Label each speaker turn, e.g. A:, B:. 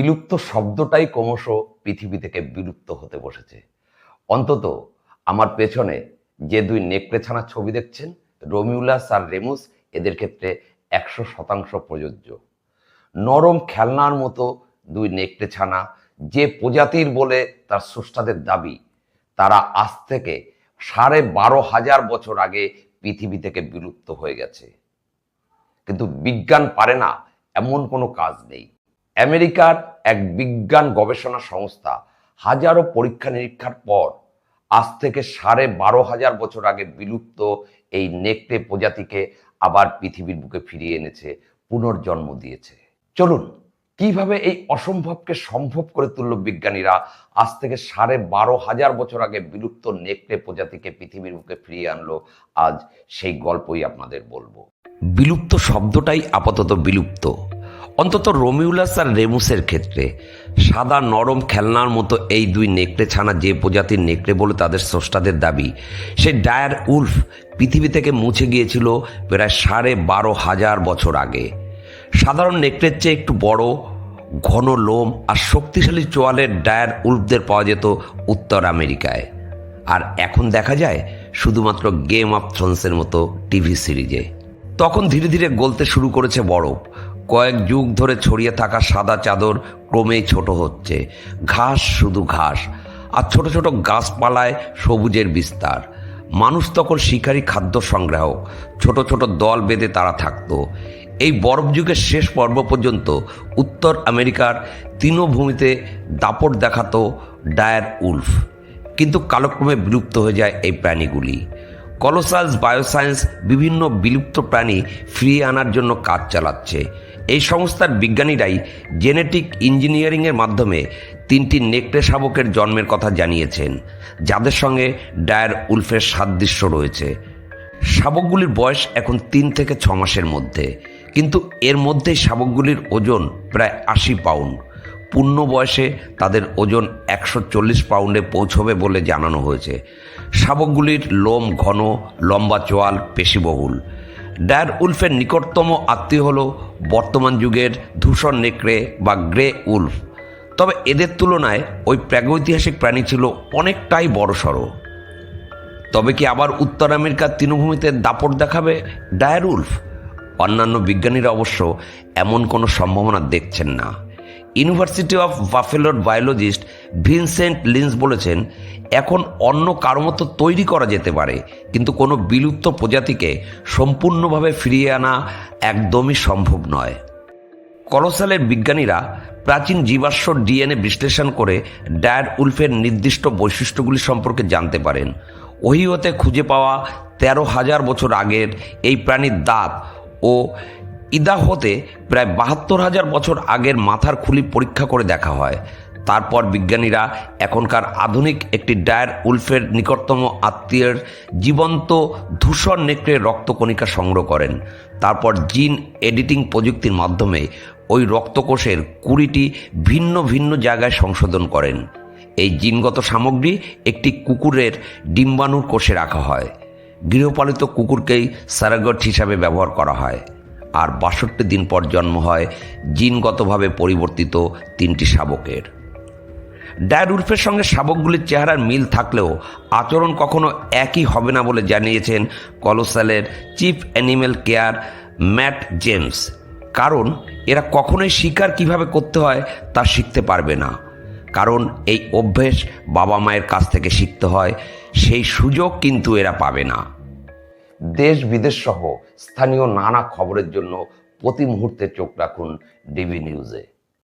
A: বিলুপ্ত শব্দটাই ক্রমশ পৃথিবী থেকে বিলুপ্ত হতে বসেছে। অন্তত আমার পেছনে যে দুই নেকড়েছানার ছবি দেখছেন, রোমিউলাস আর রেমুস, এদের ক্ষেত্রে 100% প্রযোজ্য। নরম খেলনার মতো দুই নেকড়েছানা, যে প্রজাতির বলে তার স্রষ্টাদের দাবি, তারা আজ থেকে 12,500 বছর আগে পৃথিবী থেকে বিলুপ্ত হয়ে গেছে। কিন্তু বিজ্ঞান পারে না এমন কোনো কাজ নেই। আমেরিকার এক বিজ্ঞান গবেষণা সংস্থা হাজারো পরীক্ষা নিরীক্ষার পর আজ থেকে 12,500 বছর আগে বিলুপ্ত এই নেকড়ে প্রজাতিকে আবার পৃথিবীর বুকে ফিরিয়ে এনেছে, পুনর্জন্ম দিয়েছে। চলুন, কিভাবে এই অসম্ভবকে সম্ভব করে তুলল বিজ্ঞানীরা, আজ থেকে 12,500 বছর আগে বিলুপ্ত নেকড়ে প্রজাতিকে পৃথিবীর বুকে ফিরিয়ে আনলো, আজ সেই গল্পই আপনাদের বলবো। বিলুপ্ত শব্দটাই আপাতত বিলুপ্ত, অন্তত রোমিউলাস আর রেমুসের ক্ষেত্রে। সাদা নরম খেলনার মতো এই দুই নেকড়ে ছানা, যে প্রজাতির নেকড়ে বলে তাদের স্রষ্টাদের দাবি, সেই ডায়ার উলফ পৃথিবী থেকে মুছে গিয়েছিল প্রায় 12,500 বছর আগে। সাধারণ নেকড়ের চেয়ে একটু বড়, ঘন লোম আর শক্তিশালী চোয়ালের ডায়ার উলফদের পাওয়া যেত উত্তর আমেরিকায়। আর এখন দেখা যায় শুধুমাত্র গেম অফ থ্রোনসের মতো টিভি সিরিজে। তখন ধীরে ধীরে গলতে শুরু করেছে বরফ। কয়েক যুগ ধরে ছড়িয়ে থাকা সাদা চাদর ক্রমেই ছোট হচ্ছে। ঘাস, শুধু ঘাস, আর ছোট ছোট গাছপালায় সবুজের বিস্তার। মানুষ তখন শিকারী খাদ্য সংগ্রাহক। ছোট ছোট দল বেঁধে তারা থাকত। এই বরফ যুগের শেষ পর্ব পর্যন্ত উত্তর আমেরিকার তৃণভূমিতে দাপট দেখাতো ডায়ার উলফ। কিন্তু কালক্রমে বিলুপ্ত হয়ে যায় এই প্রাণীগুলি। কলোসালস বায়োসায়েন্স বিভিন্ন বিলুপ্ত প্রাণী ফিরিয়ে আনার জন্য কাজ চালাচ্ছে। এই সংস্থার বিজ্ঞানীরাই জেনেটিক ইঞ্জিনিয়ারিংয়ের মাধ্যমে 3টি নেকড়ে শাবকের জন্মের কথা জানিয়েছেন, যাদের সঙ্গে ডায়ার উলফের সাদৃশ্য রয়েছে। শাবকগুলির বয়স এখন 3 থেকে 6 মাসের মধ্যে, কিন্তু এর মধ্যেই শাবকগুলির ওজন প্রায় 80 পাউন্ড। পূর্ণ বয়সে তাদের ওজন 140 পাউন্ডে পৌঁছবে বলে জানানো হয়েছে। শাবকগুলির লোম ঘন, লম্বা চোয়াল, পেশিবহুল। ডায়ার উলফের নিকটতম আত্মীয় হল বর্তমান যুগের ধূসর নেকড়ে বা গ্রে উলফ। তবে এদের তুলনায় ওই প্রাগৈতিহাসিক প্রাণী ছিল অনেকটাই বড়সড়। তবে কি আবার উত্তর আমেরিকার তৃণভূমিতে দাপট দেখাবে ডায়ার উলফ? অন্যান্য বিজ্ঞানীরা অবশ্য এমন কোনো সম্ভাবনা দেখছেন না। ইউনিভার্সিটি অফ বাফেলোর বায়োলজিস্ট ভিনসেন্ট লিন্স বলেছেন, এখন অন্য কারো মতো তৈরি করা যেতে পারে, কিন্তু কোনো বিলুপ্ত প্রজাতিকে সম্পূর্ণভাবে ফিরিয়ে আনা একদমই সম্ভব নয়। কলোসালের বিজ্ঞানীরা প্রাচীন জীবাশ্ম ডিএনএ বিশ্লেষণ করে ডায়ার উলফের নির্দিষ্ট বৈশিষ্ট্যগুলি সম্পর্কে জানতে পারেন। ওহিওতে খুঁজে পাওয়া 13,000 বছর আগের এই প্রাণীর দাঁত ও ইদাহোতে প্রায় 72,000 বছর আগের মাথার খুলি পরীক্ষা করে দেখা হয়। তারপর বিজ্ঞানীরা এখনকার আধুনিক একটি ডায়ার উলফের নিকটতম আত্মীয়ের জীবন্ত ধূসর নেকড়ের রক্তকণিকা সংগ্রহ করেন। তারপর জিন এডিটিং প্রযুক্তির মাধ্যমে ওই রক্তকোষের 20টি ভিন্ন ভিন্ন জায়গায় সংশোধন করেন। এই জিনগত সামগ্রী একটি কুকুরের ডিম্বাণুর কোষে রাখা হয়। গৃহপালিত কুকুরকেই সারাগট হিসাবে ব্যবহার করা হয়। আর 62 দিন পর জন্ম হয় জিনগতভাবে পরিবর্তিত 3টি শাবকের। ডায়ার উলফের সঙ্গে শাবকগুলির চেহারার মিল থাকলেও আচরণ কখনো একই হবে না বলে জানিয়েছেন কলোসালের chief animal care Matt James. কারণ এরা কখনোই শিকার কিভাবে করতে হয় তা শিখতে পারবে না। কারণ এই অভ্যেস বাবা মায়ের কাছ থেকে শিখতে হয়, সেই সুযোগ কিন্তু এরা পাবে না। দেশ বিদেশ সহ স্থানীয় নানা খবরের জন্য প্রতি মুহূর্তে চোখ রাখুন ডিবি নিউজে।